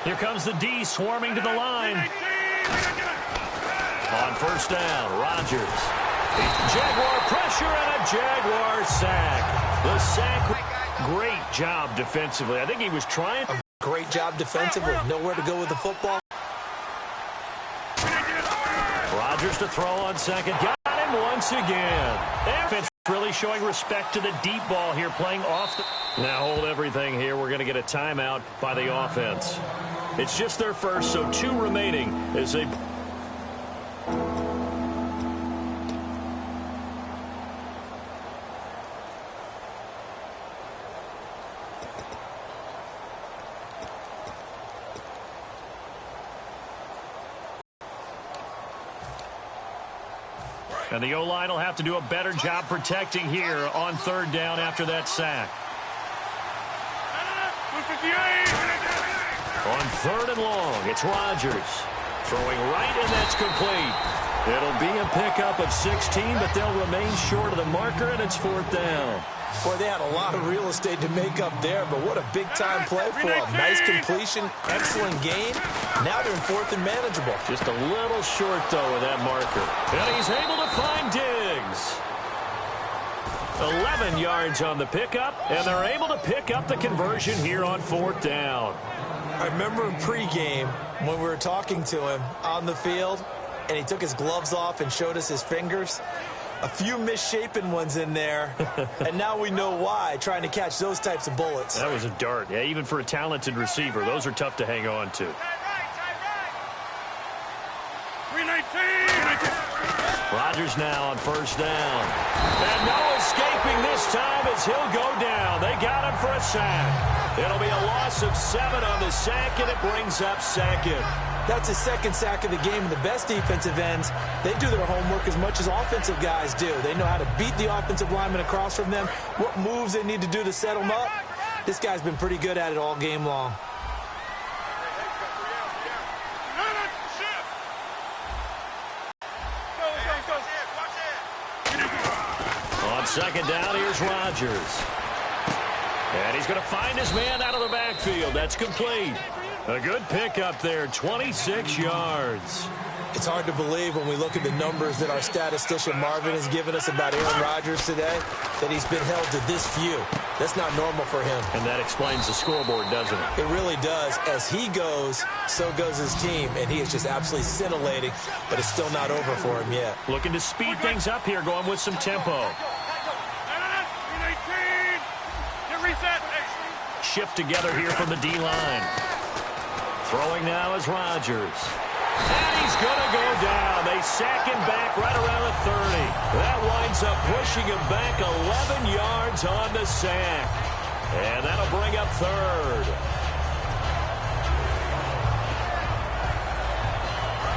Here comes the D swarming to the line. On first down, Rodgers. Jaguar pressure and a Jaguar sack. The sack, great job defensively. I think he was trying. A great job defensively. Nowhere to go with the football. Rodgers to throw on second. Got him once again. Defense really showing respect to the deep ball here, playing off the... Now hold everything here. We're going to get a timeout by the offense. It's just their first, so 2 remaining as they... And the O-line will have to do a better job protecting here on third down after that sack. On third and long, it's Rodgers. Throwing right, and that's complete. It'll be a pickup of 16, but they'll remain short of the marker, and it's fourth down. Boy, they had a lot of real estate to make up there, but what a big-time play for them. Nice completion, excellent gain. Now they're in fourth and manageable. Just a little short, though, of that marker. And he's able to find Diggs. 11 yards on the pickup, and they're able to pick up the conversion here on fourth down. I remember in pregame when we were talking to him on the field, and he took his gloves off and showed us his fingers. A few misshapen ones in there, and now we know why, trying to catch those types of bullets. That was a dart. Yeah, even for a talented receiver, those are tough to hang on to. 319. Rodgers now on first down. And no escaping this time as he'll go down. They got him for a sack. It'll be a loss of 7 on the sack, and it brings up second. That's his second sack of the game, and the best defensive ends, they do their homework as much as offensive guys do. They know how to beat the offensive lineman across from them, what moves they need to do to set them up. This guy's been pretty good at it all game long. On second down, here's Rodgers. And he's going to find his man out of the backfield. That's complete. A good pickup there, 26 yards. It's hard to believe when we look at the numbers that our statistician Marvin has given us about Aaron Rodgers today, that he's been held to this few. That's not normal for him. And that explains the scoreboard, doesn't it? It really does. As he goes, so goes his team, and he is just absolutely scintillating, but it's still not over for him yet. Looking to speed things up here, going with some tempo. Shift together here from the D-line. Throwing now is Rodgers. And he's going to go down. They sack him back right around the 30. That winds up pushing him back 11 yards on the sack. And that'll bring up third.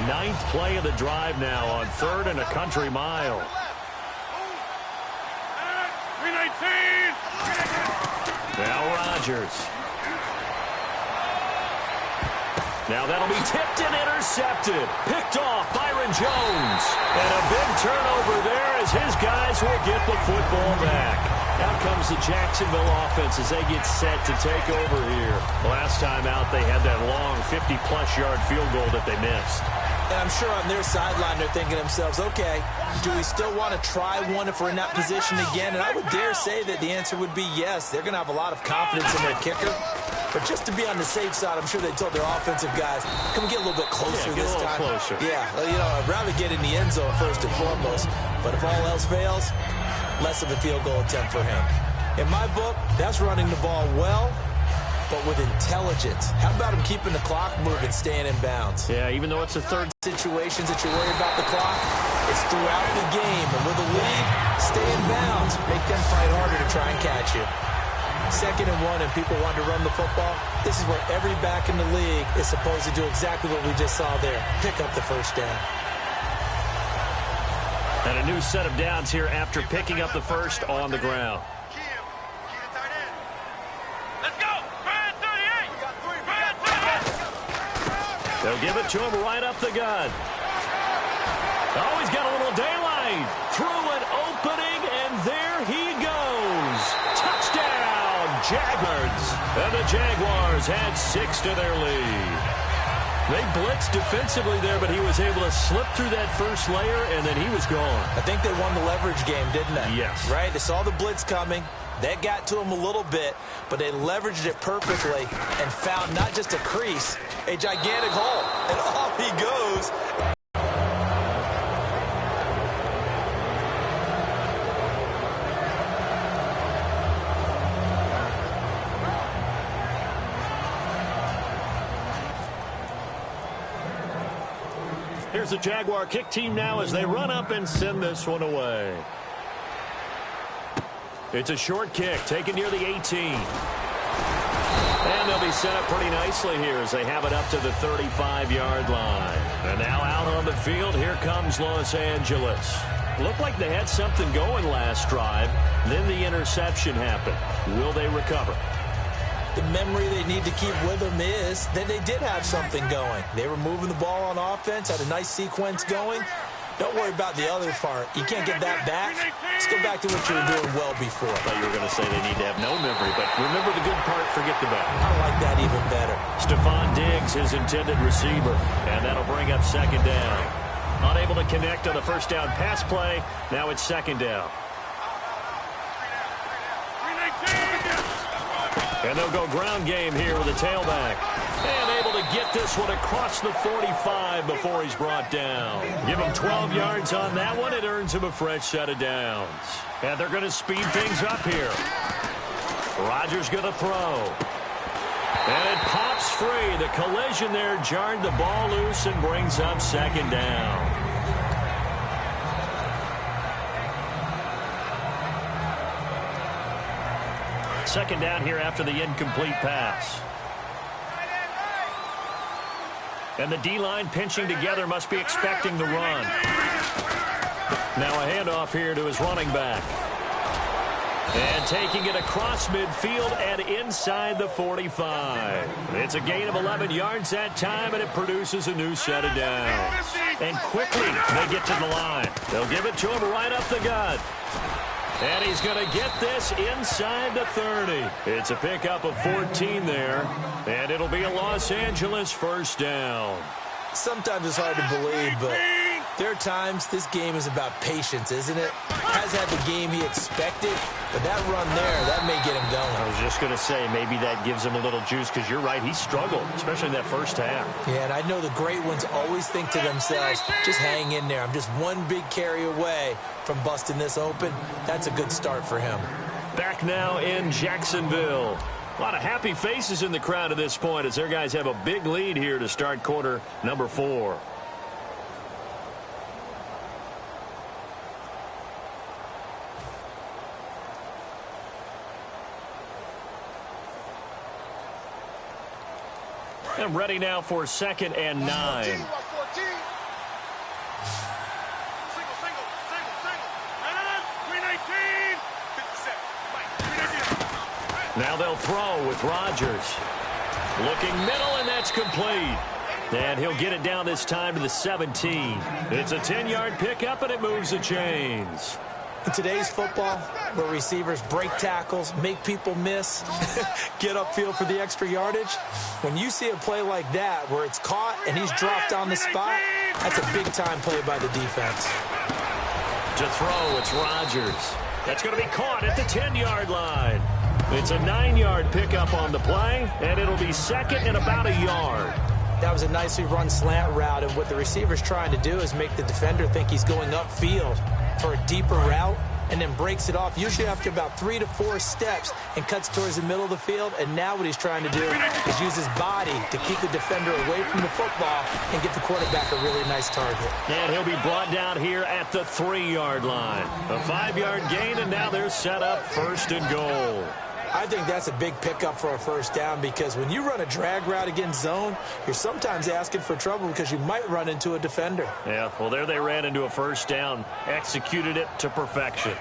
9th play of the drive now on third and a country mile. 319. Now Rodgers. Now that'll be tipped and intercepted. Picked off Byron Jones. And a big turnover there as his guys will get the football back. Out comes the Jacksonville offense as they get set to take over here. Last time out, they had that long 50-plus yard field goal that they missed. And I'm sure on their sideline they're thinking to themselves, okay, do we still want to try one if we're in that position again? And I would dare say that the answer would be yes. They're going to have a lot of confidence in their kicker. But just to be on the safe side, I'm sure they told their offensive guys, can we get a little bit closer this time? Closer. Yeah, you know, I'd rather get in the end zone first and foremost. But if all else fails, less of a field goal attempt for him. In my book, that's running the ball well, but with intelligence. How about him keeping the clock moving, staying in bounds? Yeah, even though it's a third. Situations that you're worried about the clock, it's throughout the game. And with a lead, stay in bounds. Make them fight harder to try and catch you. 2nd and 1 and people want to run the football. This is where every back in the league is supposed to do exactly what we just saw there. Pick up the first down. And a new set of downs here after picking up the first on the ground. They'll give it to him right up the gut. Oh, he's got a little daylight. Through an opening, and there he goes. Touchdown, Jaguars. And the Jaguars had 6 to their lead. They blitzed defensively there, but he was able to slip through that first layer, and then he was gone. I think they won the leverage game, didn't they? Yes. Right? They saw the blitz coming. That got to him a little bit, but they leveraged it perfectly and found not just a crease, a gigantic hole. And off he goes. Here's the Jaguar kick team now as they run up and send this one away. It's a short kick taken near the 18. And they'll be set up pretty nicely here as they have it up to the 35-yard line. And now out on the field, here comes Los Angeles. Looked like they had something going last drive. Then the interception happened. Will they recover? The memory they need to keep with them is that they did have something going. They were moving the ball on offense, had a nice sequence going. Don't worry about the other part. You can't get that back. Let's go back to what you were doing well before. I thought you were going to say they need to have no memory, but remember the good part, forget the bad. I like that even better. Stephon Diggs, his intended receiver, and that'll bring up second down. Unable to connect on the first down pass play. Now it's second down. And they'll go ground game here with a tailback. And able to get this one across the 45 before he's brought down. Give him 12 yards on that one. It earns him a fresh set of downs. And they're going to speed things up here. Rodgers going to throw. And it pops free. The collision there jarred the ball loose and brings up second down. Second down here after the incomplete pass. And the D-line pinching together, must be expecting the run. Now a handoff here to his running back. And taking it across midfield and inside the 45. It's a gain of 11 yards that time, and it produces a new set of downs. And quickly they get to the line. They'll give it to him right up the gut. And he's going to get this inside the 30. It's a pickup of 14 there. And it'll be a Los Angeles first down. Sometimes it's hard to believe, but there are times this game is about patience, isn't it? Has had the game he expected, but that run there, that may get him going. I was just going to say, maybe that gives him a little juice, because you're right, he struggled, especially in that first half. Yeah, and I know the great ones always think to themselves, just hang in there. I'm just one big carry away from busting this open. That's a good start for him. Back now in Jacksonville. A lot of happy faces in the crowd at this point as their guys have a big lead here to start quarter number 4. And ready now for second and 9. Now they'll throw with Rodgers. Looking middle, and that's complete. And he'll get it down this time to the 17. It's a 10-yard pickup, and it moves the chains. In today's football, where receivers break tackles, make people miss, get upfield for the extra yardage, when you see a play like that where it's caught and he's dropped on the spot, that's a big-time play by the defense. To throw, it's Rodgers. That's going to be caught at the 10-yard line. It's a 9-yard pickup on the play, and it'll be second and about a yard. That was a nicely run slant route, and what the receiver's trying to do is make the defender think he's going upfield for a deeper route, and then breaks it off, usually after about 3 to 4 steps, and cuts towards the middle of the field. And now what he's trying to do is use his body to keep the defender away from the football and give the quarterback a really nice target. And he'll be brought down here at the 3-yard line. A 5-yard gain, and now they're set up first and goal. I think that's a big pickup for a first down, because when you run a drag route against zone, you're sometimes asking for trouble because you might run into a defender. Yeah, well, there they ran into a first down, executed it to perfection.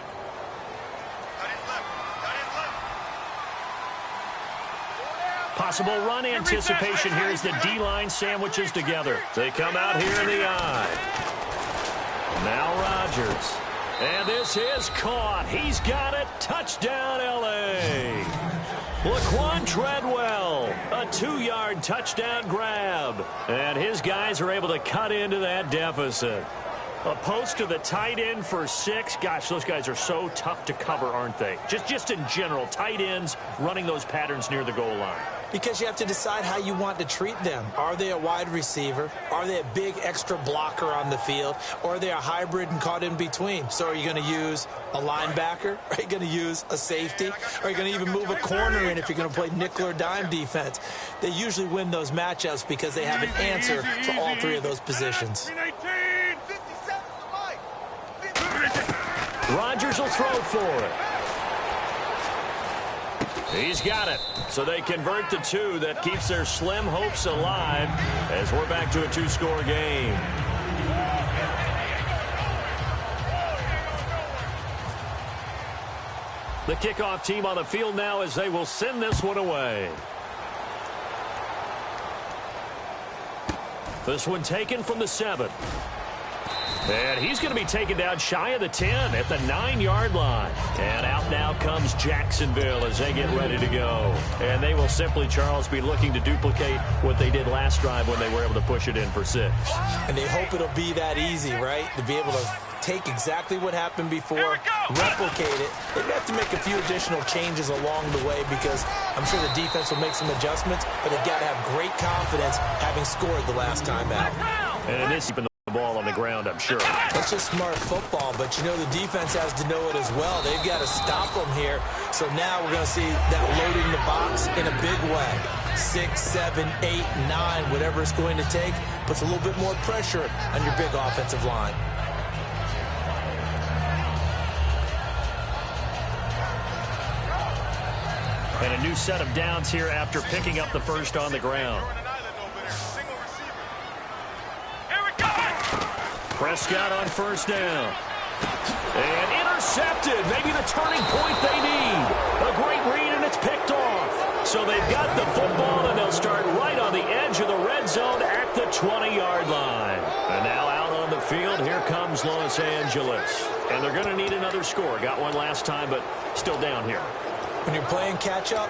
Possible run anticipation here as the D-line sandwiches together. They come out here in the eye. Now Rodgers. And this is caught. He's got it. Touchdown, L.A. Laquan Treadwell, a 2-yard touchdown grab. And his guys are able to cut into that deficit. A post to the tight end for 6. Gosh, those guys are so tough to cover, aren't they? Just in general, tight ends running those patterns near the goal line. Because you have to decide how you want to treat them. Are they a wide receiver? Are they a big extra blocker on the field? Or are they a hybrid and caught in between? So are you going to use a linebacker? Are you going to use a safety? Are you going to even move a corner in if you're going to play nickel or dime defense? They usually win those matchups because they have an answer for all 3 of those positions. Rodgers will throw for it. He's got it. So they convert the 2. That keeps their slim hopes alive as we're back to a 2-score game. The kickoff team on the field now as they will send this one away. This one taken from the 7. And he's going to be taken down shy of the 10 at the 9-yard line. And out now comes Jacksonville as they get ready to go. And they will simply, Charles, be looking to duplicate what they did last drive when they were able to push it in for 6. And they hope it'll be that easy, right? To be able to take exactly what happened before, replicate it. They have to make a few additional changes along the way because I'm sure the defense will make some adjustments, but they've got to have great confidence having scored the last time out. And it is keeping the ball on the ground, I'm sure. That's just smart football, but you know the defense has to know it as well. They've got to stop them here. So now we're going to see that loading the box in a big way. 6, 7, 8, 9, whatever it's going to take, puts a little bit more pressure on your big offensive line. And a new set of downs here after picking up the first on the ground. Prescott on first down. And intercepted. Maybe the turning point they need. A great read, and it's picked off. So they've got the football, and they'll start right on the edge of the red zone at the 20-yard line. And now out on the field, here comes Los Angeles. And they're going to need another score. Got one last time, but still down here. When you're playing catch-up,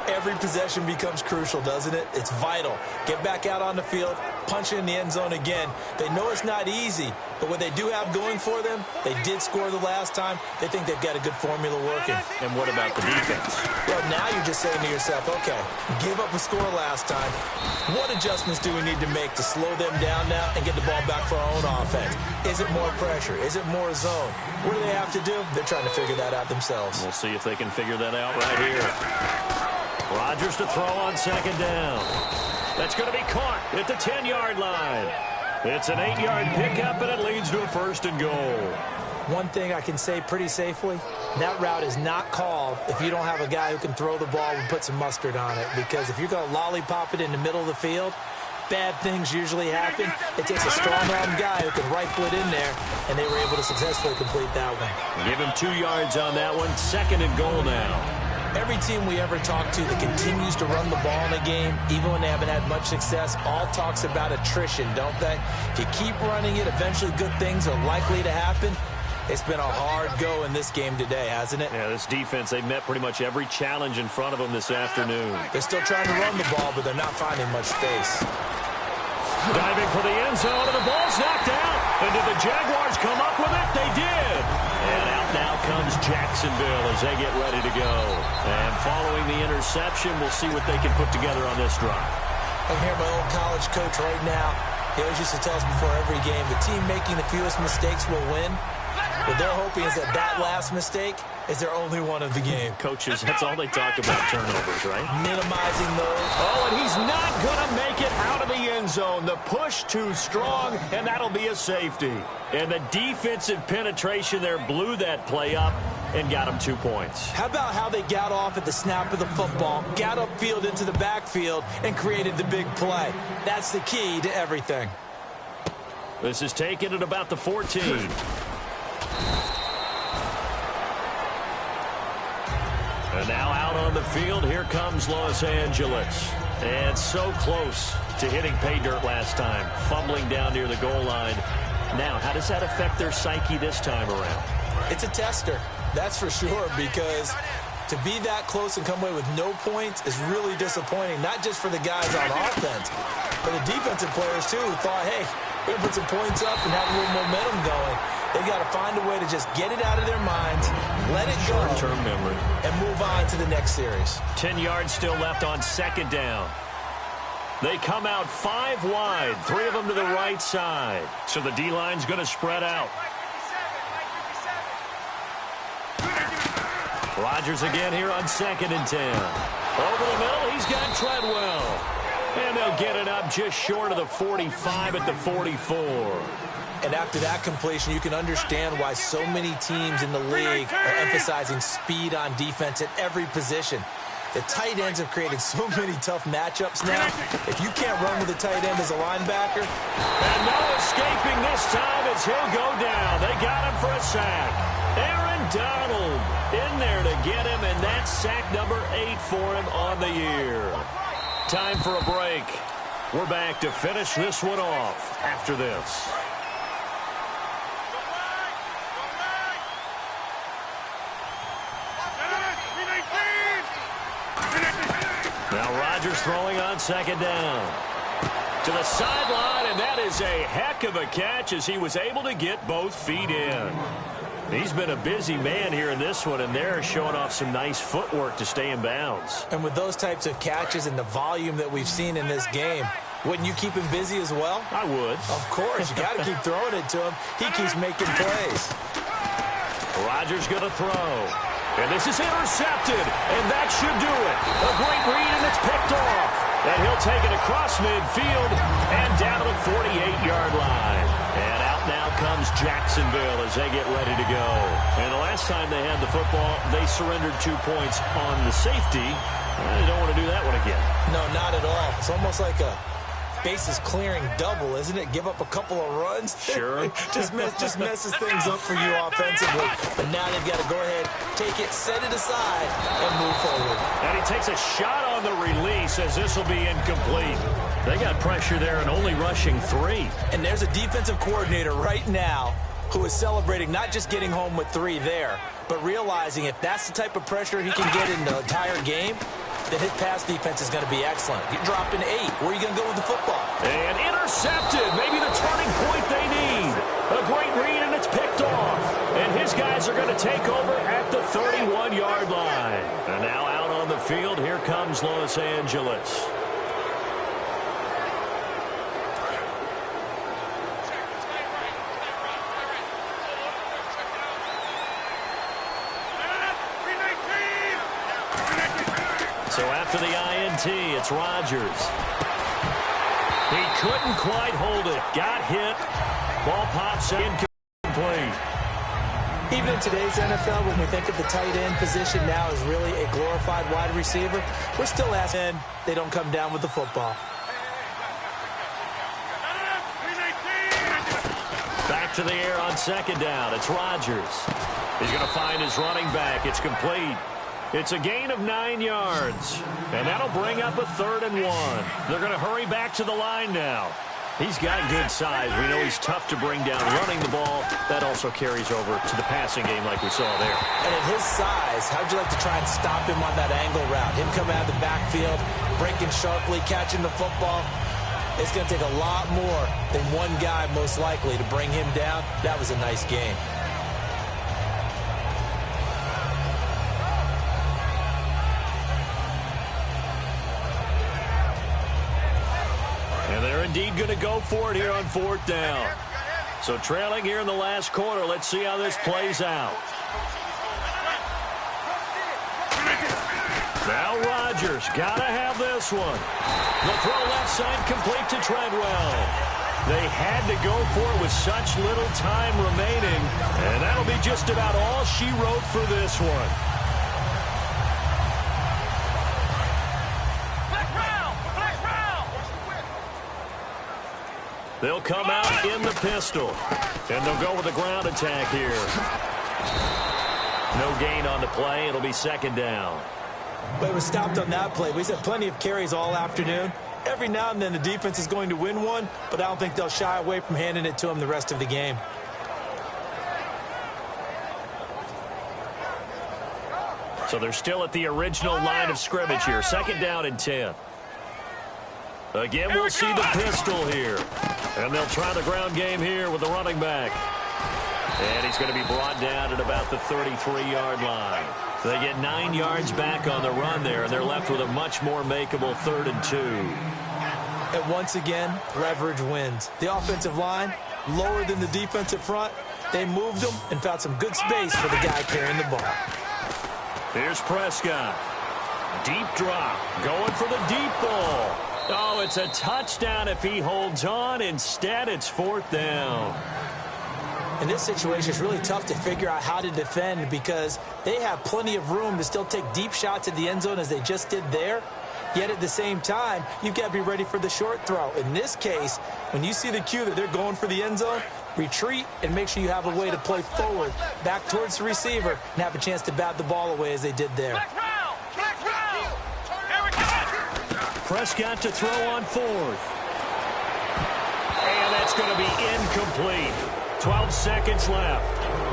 every possession becomes crucial, doesn't it? It's vital. Get back out on the field, punch it in the end zone again. They know it's not easy, but what they do have going for them, they did score the last time. They think they've got a good formula working. And what about the defense? Well, now you're just saying to yourself, okay, give up a score last time. What adjustments do we need to make to slow them down now and get the ball back for our own offense? Is it more pressure? Is it more zone? What do they have to do? They're trying to figure that out themselves. We'll see if they can figure that out right here. Rodgers to throw on second down. That's going to be caught at the 10-yard line. It's an 8-yard pickup, and it leads to a 1st and goal. One thing I can say pretty safely, that route is not called if you don't have a guy who can throw the ball and put some mustard on it. Because if you're going to lollipop it in the middle of the field, bad things usually happen. It takes a strong-arm guy who can rifle it in there, and they were able to successfully complete that one. Give him 2 yards on that one. 2nd and goal now. Every team we ever talk to that continues to run the ball in a game, even when they haven't had much success, all talks about attrition, don't they? If you keep running it, eventually good things are likely to happen. It's been a hard go in this game today, hasn't it? Yeah, this defense, they've met pretty much every challenge in front of them this afternoon. They're still trying to run the ball, but they're not finding much space. Diving for the end zone, and the ball's knocked out. And did the Jaguars come up with it? They did. And out now comes Jacksonville as they get ready to go. And following the interception, we'll see what they can put together on this drive. I hear my old college coach right now. He always used to tell us before every game, the team making the fewest mistakes will win. What they're hoping is that last mistake is their only one of the game. Coaches, that's all they talk about, turnovers, right? Minimizing those. Oh, and he's not going to make it out of the end zone. The push too strong, and that'll be a safety. And the defensive penetration there blew that play up and got him 2 points. How about how they got off at the snap of the football, got upfield into the backfield, and created the big play? That's the key to everything. This is taken at about the 14. And now out on the field, here comes Los Angeles. And so close to hitting pay dirt last time, fumbling down near the goal line. Now, how does that affect their psyche this time around? It's a tester, that's for sure, because To be that close and come away with no points is really disappointing, not just for the guys on offense, but the defensive players, too, who thought, hey, we're going to put some points up and have a little momentum going. They've got to find a way to just get it out of their minds, let it go, short-term memory, and move on to the next series. 10 yards still left on second down. They come out 5 wide, 3 of them to the right side. So the D-line's going to spread out. Rodgers again here on 2nd and 10. Over the middle, he's got Treadwell. And they'll get it up just short of the 45 at the 44. And after that completion, you can understand why so many teams in the league are emphasizing speed on defense at every position. The tight ends have created so many tough matchups now. If you can't run with a tight end as a linebacker. And no escaping this time as he'll go down. They got him for a sack. Aaron Donald in there to get him, and that's sack number 8 for him on the year. Time for a break. We're back to finish this one off after this. Now Rodgers throwing on 2nd down. To the sideline, and that is a heck of a catch as he was able to get both feet in. He's been a busy man here in this one, and they're showing off some nice footwork to stay in bounds. And with those types of catches and the volume that we've seen in this game, wouldn't you keep him busy as well? I would. Of course. You got to keep throwing it to him. He keeps making plays. Rodgers going to throw. And this is intercepted, and that should do it. A great read, and it's picked off. And he'll take it across midfield and down to the 48-yard line. And out now comes Jacksonville as they get ready to go. And the last time they had the football, they surrendered 2 points on the safety. They don't want to do that one again. No, not at all. It's almost like a bases clearing double, isn't it? Give up a couple of runs. Sure. just messes things up for you offensively. But now they've got to go ahead, take it, set it aside, and move forward. And he takes a shot on the release as this will be incomplete. They got pressure there and only rushing 3. And there's a defensive coordinator right now who is celebrating not just getting home with 3 there, but realizing if that's the type of pressure he can get in the entire game, then his pass defense is going to be excellent. You're dropping 8. Where are you going to go with the football? And intercepted. Maybe the turning point they need. A great read, and it's picked off. And his guys are going to take over at the 31-yard line. And now out on the field, here comes Los Angeles. So after the INT, it's Rodgers. He couldn't quite hold it. Got hit. Ball pops incomplete. Even in today's NFL, when we think of the tight end position now as really a glorified wide receiver, we're still asking they don't come down with the football. Back to the air on 2nd down. It's Rodgers. He's going to find his running back. It's complete. It's a gain of 9 yards, and that'll bring up a 3rd and 1. They're going to hurry back to the line now. He's got good size. We know he's tough to bring down running the ball. That also carries over to the passing game like we saw there. And at his size, how'd you like to try and stop him on that angle route? Him coming out of the backfield, breaking sharply, catching the football. It's going to take a lot more than one guy, most likely, to bring him down. That was a nice game. And they're indeed going to go for it here on 4th down. So trailing here in the last quarter. Let's see how this plays out. Now Rodgers got to have this one. The throw left side complete to Treadwell. They had to go for it with such little time remaining. And that'll be just about all she wrote for this one. They'll come out in the pistol. And they'll go with the ground attack here. No gain on the play. It'll be 2nd down. But it was stopped on that play. We've had plenty of carries all afternoon. Every now and then the defense is going to win one, but I don't think they'll shy away from handing it to him the rest of the game. So they're still at the original line of scrimmage here. 2nd down and 10. Again, we'll see the pistol here. And they'll try the ground game here with the running back. And he's going to be brought down at about the 33-yard line. They get 9 yards back on the run there, and they're left with a much more makeable 3rd and 2. And once again, leverage wins. The offensive line, lower than the defensive front. They moved them and found some good space for the guy carrying the ball. Here's Prescott. Deep drop. Going for the deep ball. Oh, it's a touchdown if he holds on. Instead, it's 4th down. In this situation, it's really tough to figure out how to defend because they have plenty of room to still take deep shots at the end zone as they just did there. Yet at the same time, you've got to be ready for the short throw. In this case, when you see the cue that they're going for the end zone, retreat and make sure you have a way to play forward, back towards the receiver, and have a chance to bat the ball away as they did there. Prescott to throw on 4th. And that's going to be incomplete. 12 seconds left.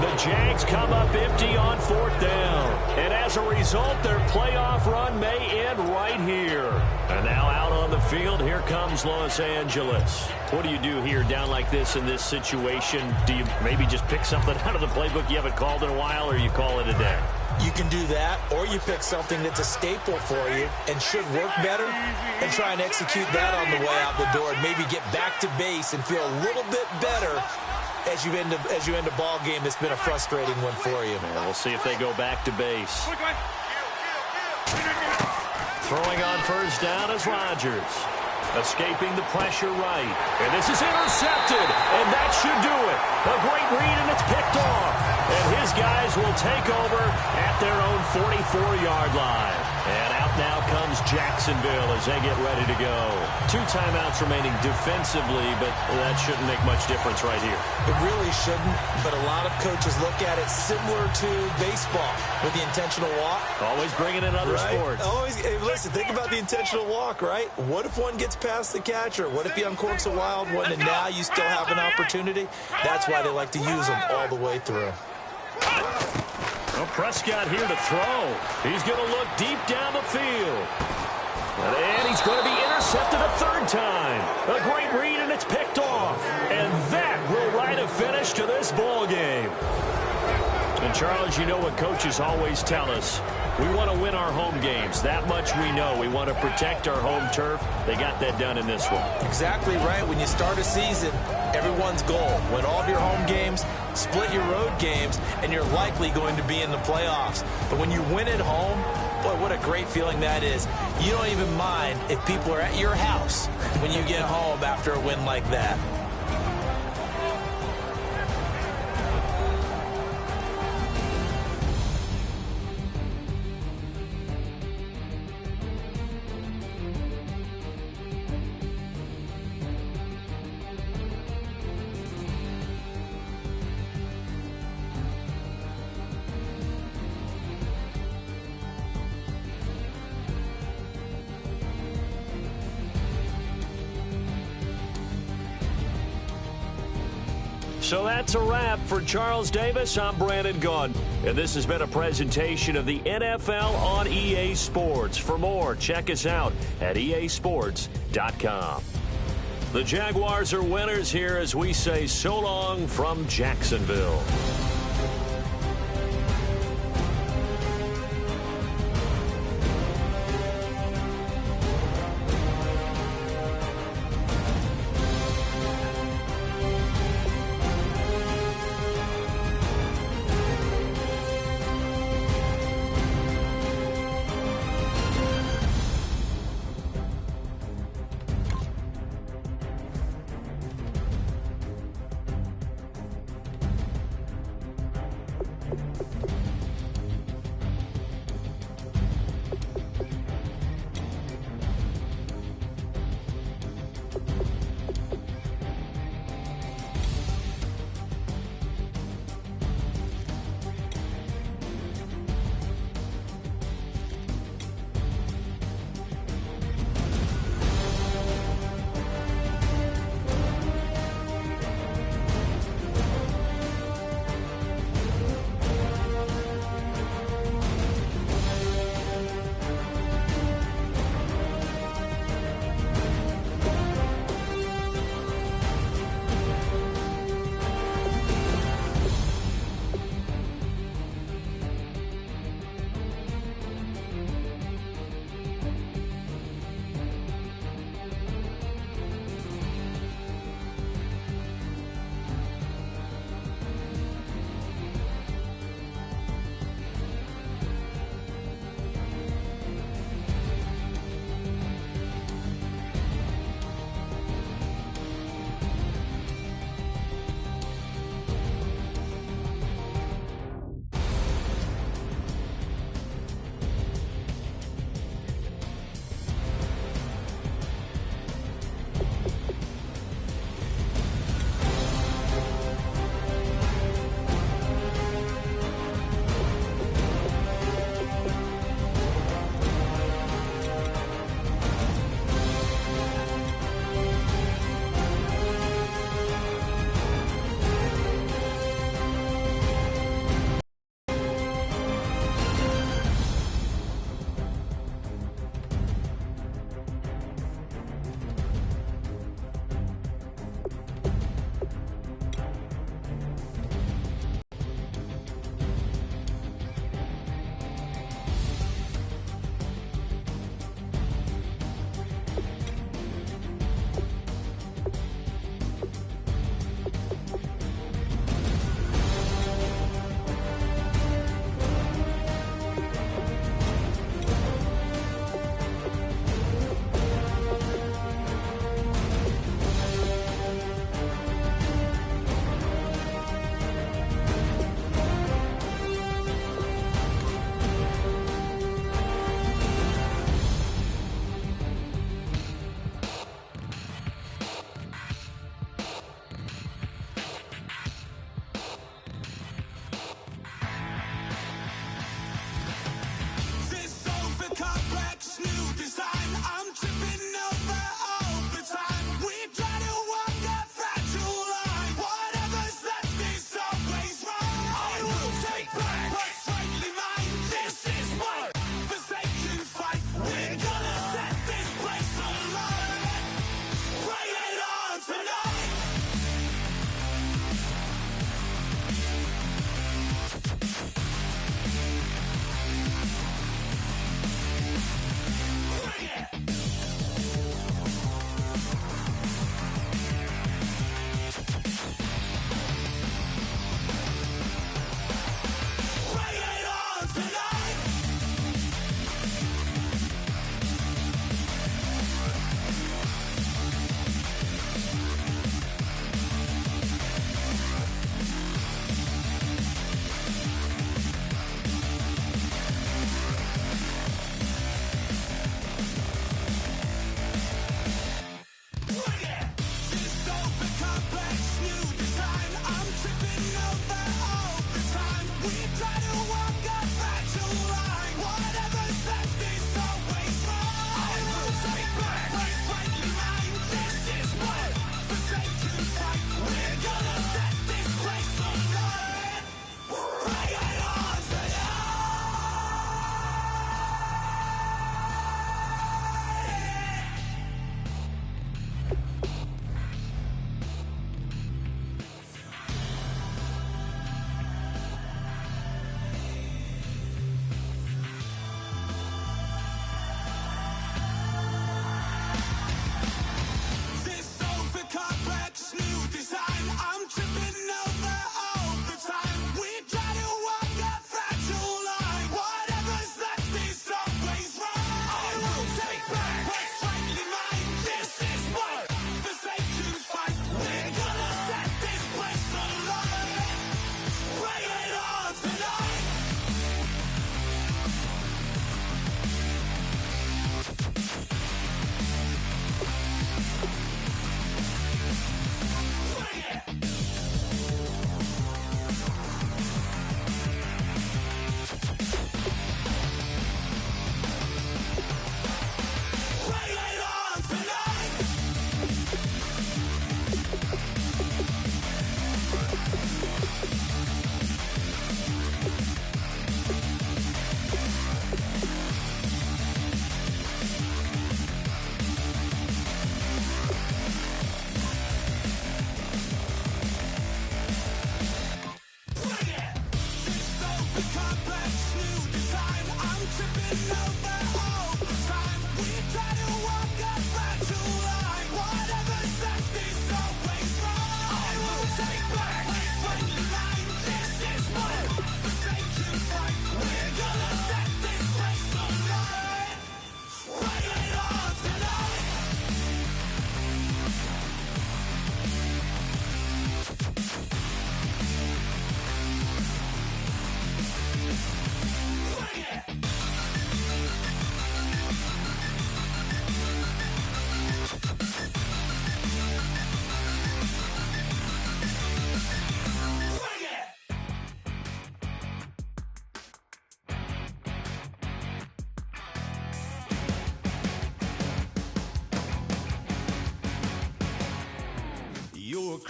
The Jags come up empty on 4th down. And as a result, their playoff run may end right here. And now out on the field, here comes Los Angeles. What do you do here down like this in this situation? Do you maybe just pick something out of the playbook you haven't called in a while, or you call it a day? You can do that, or you pick something that's a staple for you and should work better and try and execute that on the way out the door and maybe get back to base and feel a little bit better as you end a ball game that's been a frustrating one for you. Yeah, we'll see if they go back to base. Throwing on 1st down is Rodgers. Escaping the pressure right. And this is intercepted. And that should do it. A great read, and it's picked off. And his guys will take over at their own 44-yard line. And out now comes Jacksonville as they get ready to go. 2 timeouts remaining defensively, but that shouldn't make much difference right here. It really shouldn't, but a lot of coaches look at it similar to baseball with the intentional walk. Always bringing in other sports. Always, hey, listen, think about the intentional walk, right? What if one gets past the catcher? What if he uncorks a wild one and now you still have an opportunity? That's why they like to use them all the way through. Well, Prescott here to throw. He's going to look deep down the field. And he's going to be intercepted a 3rd time. A great read, and it's picked off. And that will write a finish to this ball game. And, Charles, you know what coaches always tell us. We want to win our home games. That much we know. We want to protect our home turf. They got that done in this one. Exactly right. When you start a season, everyone's goal: win all of your home games, split your road games, and you're likely going to be in the playoffs. But when you win at home, boy, what a great feeling that is. You don't even mind if people are at your house when you get home after a win like that. So that's a wrap for Charles Davis. I'm Brandon Gunn, and this has been a presentation of the NFL on EA Sports. For more, check us out at easports.com. The Jaguars are winners here as we say so long from Jacksonville.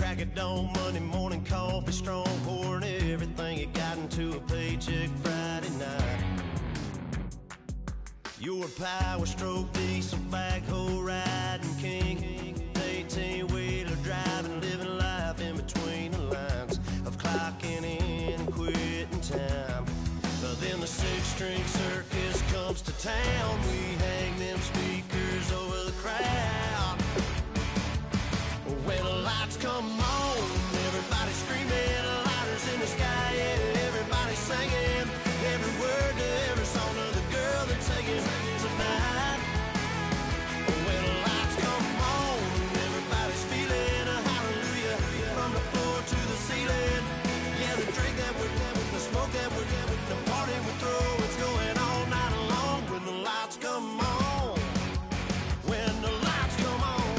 crack of dawn, Monday morning coffee, strong pouring everything you got into a paycheck Friday night. You're a power stroke, diesel backhoe riding king, 18-wheeler driving, living life in between the lines of clocking in and quitting time. But then the six-string circus comes to town. We hang them speakers over the crowd. When the lights come on, everybody screaming, lighters in the sky, yeah, everybody singing every word to every song of the girl they're taking tonight. When the lights come on, everybody's feeling a hallelujah from the floor to the ceiling. Yeah, the drink that we're having, the smoke that we're having, the party we throw, it's going all night long. When the lights come on, when the lights come on,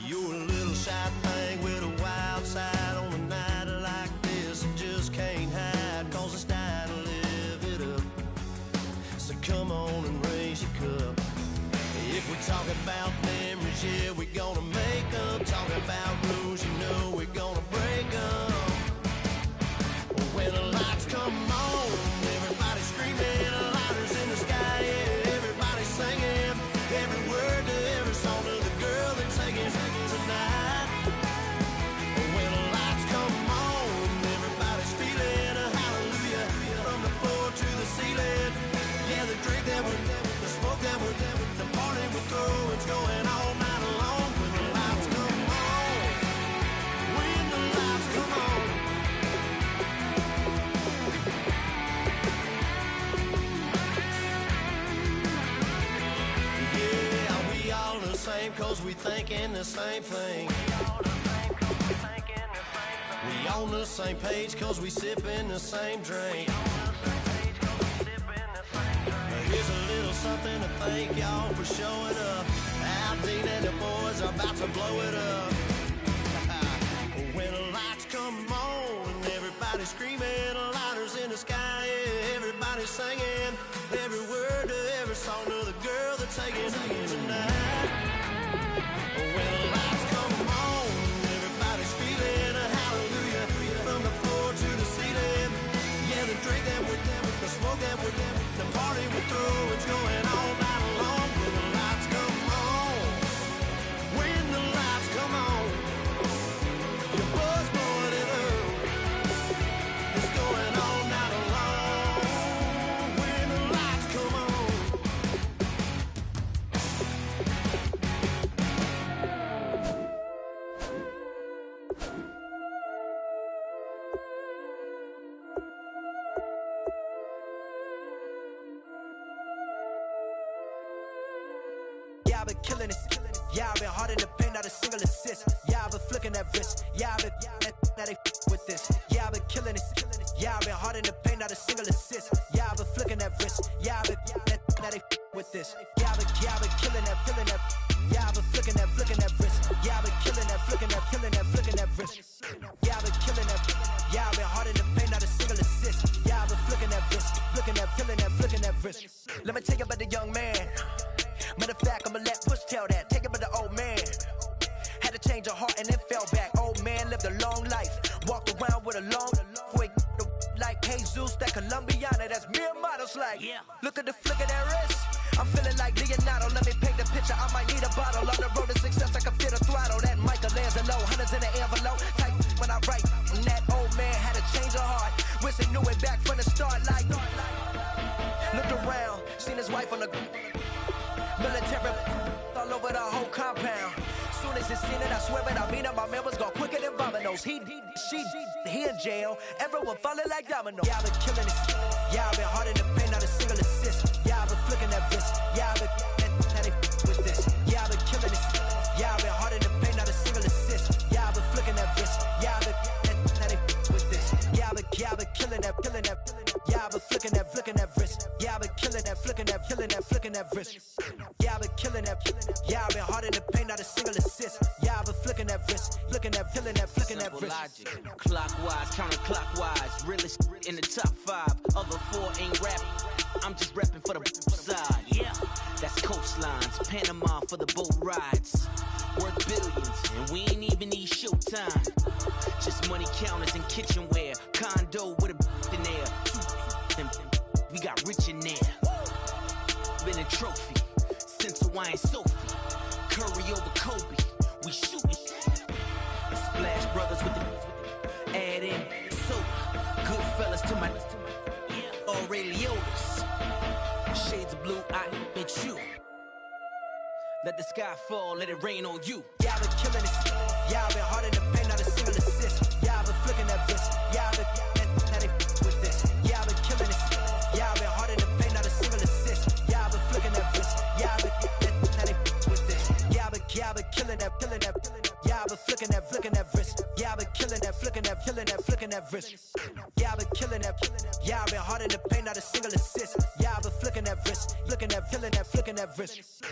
you're a little shy thing with a wild side. On a night like this, you just can't hide, cause it's time to live it up. So come on and raise your cup. If we talk about memories, yeah, we're gonna make them. Talk about rules, you know we're gonna break them. When the lights come on, everybody screaming, lighters in the sky, yeah, everybody singing every word to every song of the girl they're taking tonight. When the lights come on, everybody's feeling a hallelujah from the floor to the ceiling. Yeah, the drink that we're having, the smoke that we're having, the party we throw, it's going all night long. When the lights come on, when the lights come on. Yeah, we all the same, cause we thinking the same thing. We on the same page, cause we sipping the same drink. Here's a little something to thank y'all for showing up. Al Dean and the boys are about to blow it up. When the lights come on, everybody screaming, lighters in the sky, yeah, everybody singing every word to every song of the girl they're taking tonight. When the lights come on, everybody's feeling a hallelujah from the floor to the ceiling. Yeah, the drink that we're having, the smoke that we're having, the party we throw, it's going all night long. When the lights come on, when the lights come on, your buzz blowing it up, it's going all night long. When the lights come on. Yeah, I've been killing it. Yeah, I've been hard in the paint, not a single assist. Yeah, I've been flicking that wrist. Yeah, I've been now they with this. Yeah, I've been killing it. Yeah, I've been hard in the paint, not a single assist. Yeah, I've been flicking that wrist. Yeah, I've been now they with this. Yeah, I've been killing that, feeling that. Yeah, I've been flicking that wrist. Yeah, I've been killing that, flicking that, killing that, flicking that wrist. Yeah, I've been killing that. Yeah, I've been hard in the paint, not a single assist. Yeah, I've been flicking that wrist, flicking that, killing that, flicking that wrist. Let me tell you about the young man. Matter of fact, I'ma let Push tell that. Take it by the old man. Had to change her heart and then fell back. Old man lived a long life. Walked around with a long quick like Jesus, that Colombiana, that's mere models like. Yeah. Look at the flick of that wrist. I'm feeling like Leonardo. Let me paint the picture. I might need a bottle. On the road to success, I can feel the throttle. That Michelangelo, hundreds in the envelope. Type when I write. And that old man had to change her heart. Wish he knew it back from the start. Like, looked around, seen his wife on the military all over the whole compound. Soon as he seen it, I swear it, I mean it, my man was gone quicker than dominoes. He in jail, everyone falling like dominoes. Yeah, I've been killing it. Yeah, I've been hard in the paint, not a single assist. Yeah, I've been flicking that wrist. Yeah, I've been now they with this. Yeah, I've been killing it. Yeah, I've been hard in the paint, not a single assist. Yeah, I've been flicking that wrist. Yeah, I've been now they with this. Yeah, I've been killing that, killing that. Yeah, I've been flicking that wrist. Yeah, I've been killing that, flicking that, killing that, flicking that wrist. Yeah, I've been killing that. Yeah, I've been hard in the paint, not a single assist. Yeah, I've been flicking that wrist, flicking that, killing that, flicking that wrist. Logic, clockwise, counterclockwise, realest in the top 5. Other 4 ain't rapping. I'm just repping for the side. Yeah, that's coast coastlines, Panama for the boat rides. Worth billions, and we ain't even need showtime. Just money counters and kitchenware, condo with a in there. We got rich in there. Been a trophy since Hawaiian Sophie. Curry over Kobe, we shootin'. Splash Brothers with the add in soda. Good fellas to my Ray Liotta's. Shades of blue, I met you. Let the sky fall, let it rain on you. Yeah, I've been killing it. Yeah, I've been hard in the paint, not a single assist. Yeah, I've been flicking that wrist. Yeah, I've been now they with this. Yeah, I've been killing it. Yeah, I've been hard in the paint, not a single assist. Yeah, I've been flicking that wrist. Yeah, I've been now they with this. Yeah, I've been killing that. Yeah, I've been flicking that wrist. Yeah, I've been killing that, flicking that wrist. Yeah, I've been killing that. Yeah, I've been hard in the paint, not a single assist. Yeah, I've been flicking that wrist, flicking that wrist.